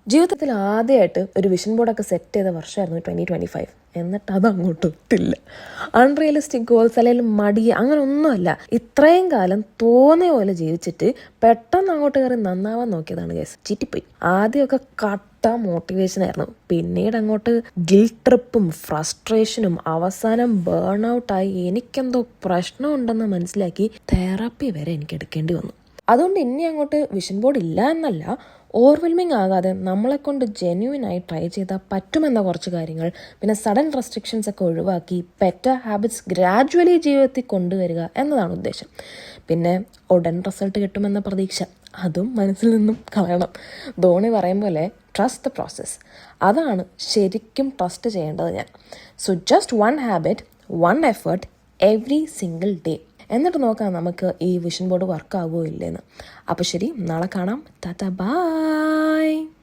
ജീവിതത്തിൽ ആദ്യമായിട്ട് ഒരു വിഷൻ ബോർഡൊക്കെ സെറ്റ് ചെയ്ത വർഷമായിരുന്നു 2025. എന്നിട്ട് അത് അങ്ങോട്ട് ഒത്തില്ല. അൺറിയലിസ്റ്റിക് ഗോൾസ് അല്ലെങ്കിൽ മടി അങ്ങനെ ഒന്നുമല്ല. ഇത്രയും കാലം തോന്നിയ പോലെ ജീവിച്ചിട്ട് പെട്ടെന്ന് അങ്ങോട്ട് കയറി നന്നാവാൻ നോക്കിയതാണ് കേസ്. ചീറ്റിപ്പോയി. ആദ്യമൊക്കെ കട്ട മോട്ടിവേഷൻ ആയിരുന്നു. പിന്നീട് അങ്ങോട്ട് ഗിൽറ്റ് ട്രിപ്പും ഫ്രസ്ട്രേഷനും അവസാനം ബേൺ ഔട്ടായി എനിക്കെന്തോ പ്രശ്നമുണ്ടെന്ന് മനസ്സിലാക്കി തെറാപ്പി വരെ എനിക്ക് എടുക്കേണ്ടി വന്നു. അതുകൊണ്ട് ഇനി അങ്ങോട്ട് വിഷൻ ബോർഡ് ഇല്ല എന്നല്ല, ഓവർവെൽമിങ് ആകാതെ നമ്മളെ കൊണ്ട് ജെന്യുവിനായി ട്രൈ ചെയ്താൽ പറ്റുമെന്ന കുറച്ച് കാര്യങ്ങൾ, പിന്നെ സഡൻ റെസ്ട്രിക്ഷൻസ് ഒക്കെ ഒഴിവാക്കി ബെറ്റർ ഹാബിറ്റ്സ് ഗ്രാജുവലി ജീവിതത്തിൽ കൊണ്ടുവരിക എന്നതാണ് ഉദ്ദേശം. പിന്നെ ഉടൻ റിസൾട്ട് കിട്ടുമെന്ന പ്രതീക്ഷ അതും മനസ്സിൽ നിന്നും കളയണം. ധോണി പറയും പോലെ ട്രസ്റ്റ് ദ പ്രോസസ്. അതാണ് ശരിക്കും ട്രസ്റ്റ് ചെയ്യേണ്ടത് ഞാൻ. So just one habit, one effort every single day. എന്നിട്ട് നോക്കാം നമുക്ക് ഈ വിഷൻ ബോർഡ് വർക്ക് ആകുമോ ഇല്ലേന്ന്. അപ്പോൾ ശരി, നാളെ കാണാം. ടാറ്റ, ബൈ.